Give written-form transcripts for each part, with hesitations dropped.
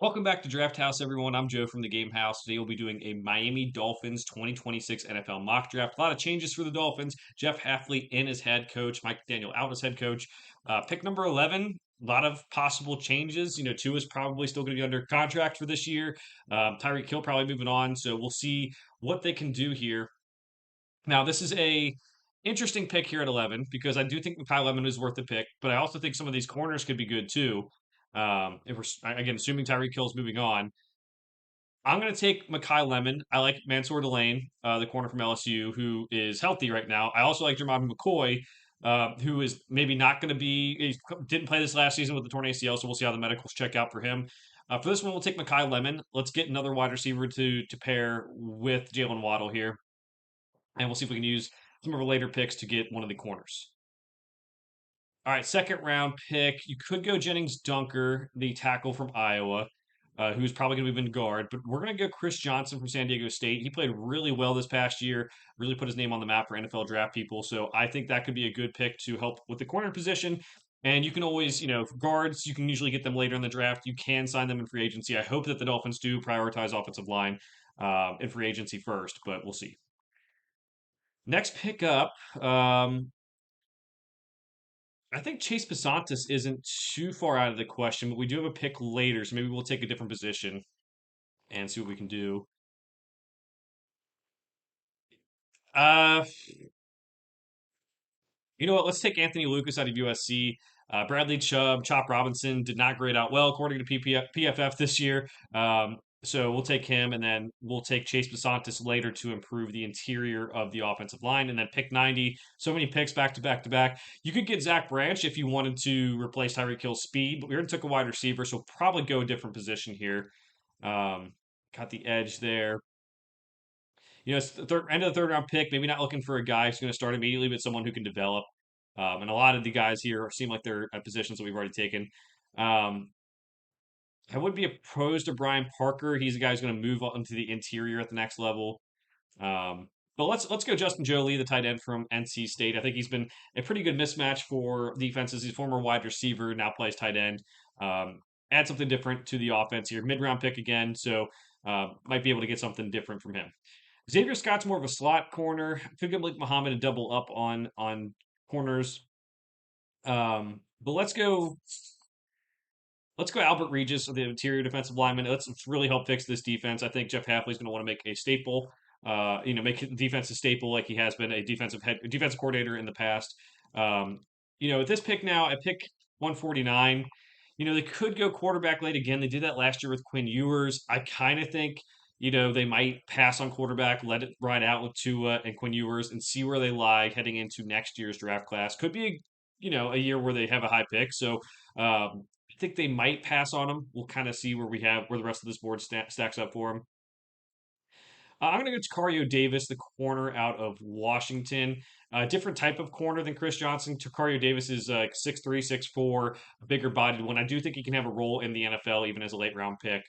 Welcome back to Draft House, everyone. I'm Joe from the Game House. Today we'll be doing a Miami Dolphins 2026 NFL mock draft. A lot of changes for the Dolphins. Jeff Hafley in as head coach, Mike Daniel out as head coach. Pick number 11, a lot of possible changes. Tua is probably still going to be under contract for this year. Tyreek Hill probably moving on, so we'll see what they can do here. Now, this is a interesting pick here at 11 because I do think Kyle Lemon is worth the pick, but I also think some of these corners could be good too. If we're again assuming Tyreek Hill's moving on, I'm going to take Makai Lemon. I like Mansour Delane, the corner from LSU, who is healthy right now. I also like Jermon McCoy, who is maybe not going to be. He didn't play this last season with the torn ACL, so we'll see how the medicals check out for him. For this one, we'll take Makai Lemon. Let's get another wide receiver to pair with Jalen Waddle here, and we'll see if we can use some of our later picks to get one of the corners. All right, second round pick. You could go Jennings Dunker, the tackle from Iowa, who's probably going to be in guard, but we're going to go Chris Johnson from San Diego State. He played really well this past year, really put his name on the map for NFL draft people. So I think that could be a good pick to help with the corner position. And you can always, guards, you can usually get them later in the draft. You can sign them in free agency. I hope that the Dolphins do prioritize offensive line in free agency first, but we'll see. Next pick up, I think Chase Pasantis isn't too far out of the question, but we do have a pick later, so maybe we'll take a different position and see what we can do. Uh, you know what? Let's take Anthony Lucas out of USC. Bradley Chubb, Chop Robinson did not grade out well according to PFF this year. So we'll take him, and then we'll take Chase Pasantis later to improve the interior of the offensive line. And then pick 90. So many picks back to back to back. You could get Zach Branch if you wanted to replace Tyreek Hill's speed, but we already took a wide receiver, so we'll probably go a different position here. Um, got the edge there. It's the end of the third round pick. Maybe not looking for a guy who's going to start immediately, but someone who can develop. And a lot of the guys here seem like they're at positions that we've already taken. Um, I would be opposed to Brian Parker. He's a guy who's going to move on to the interior at the next level. But let's go Justin Jolie, the tight end from NC State. I think he's been a pretty good mismatch for defenses. He's a former wide receiver, now plays tight end. Add something different to the offense here. Mid round pick again, so might be able to get something different from him. Xavier Scott's more of a slot corner. Could get Malik Muhammad to double up on corners. But let's go Albert Regis, the interior defensive lineman. Let's really help fix this defense. I think Jeff Hafley's going to want to make a staple. Make the defense a staple like he has been a defensive coordinator in the past. At this pick now, at pick 149, they could go quarterback late again. They did that last year with Quinn Ewers. I kind of think they might pass on quarterback, let it ride out with Tua and Quinn Ewers, and see where they lie heading into next year's draft class. Could be, a year where they have a high pick. So I think they might pass on him. We'll kind of see where the rest of this board stacks up for him. I'm going to go to Tacario Davis, the corner out of Washington. Different type of corner than Chris Johnson. Tacario Davis is 6'3", 6'4", a bigger bodied one. I do think he can have a role in the NFL even as a late round pick,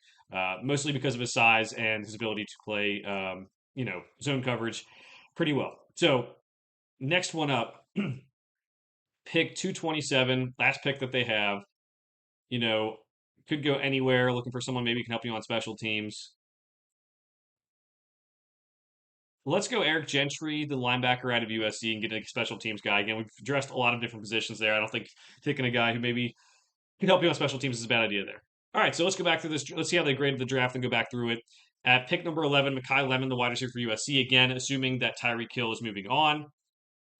mostly because of his size and his ability to play, zone coverage pretty well. So next one up, pick 227, last pick that they have. Could go anywhere, looking for someone maybe can help you on special teams. Let's go Eric Gentry, the linebacker out of USC, and get a special teams guy. Again, we've addressed a lot of different positions there. I don't think taking a guy who maybe can help you on special teams is a bad idea there. All right, so let's go back through this. Let's see how they graded the draft and go back through it. At pick number 11, Makai Lemon, the wide receiver for USC. Again, assuming that Tyreek Hill is moving on.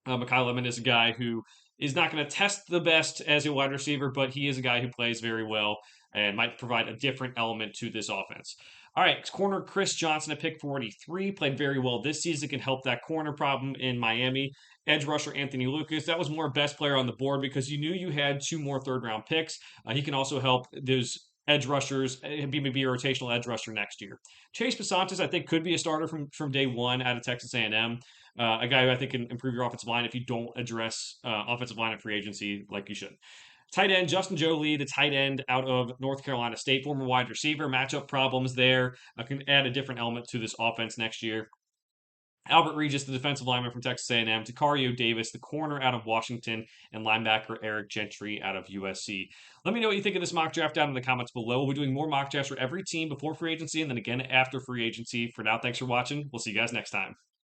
Makai Lemon is a guy who is not going to test the best as a wide receiver, but he is a guy who plays very well and might provide a different element to this offense. All right, corner Chris Johnson at pick 43 played very well this season. Can help that corner problem in Miami. Edge rusher Anthony Lucas, that was more best player on the board because you knew you had two more third round picks. He can also help those edge rushers, be maybe a rotational edge rusher next year. Chase Pasantis, I think, could be a starter from day one out of Texas A&M. A guy who I think can improve your offensive line if you don't address offensive line and free agency like you should. Tight end, Justin Jolie, the tight end out of North Carolina State, former wide receiver. Matchup problems there. Can add a different element to this offense next year. Albert Regis, the defensive lineman from Texas A&M, Takario Davis, the corner out of Washington, and linebacker Eric Gentry out of USC. Let me know what you think of this mock draft down in the comments below. We'll be doing more mock drafts for every team before free agency and then again after free agency. For now, thanks for watching. We'll see you guys next time.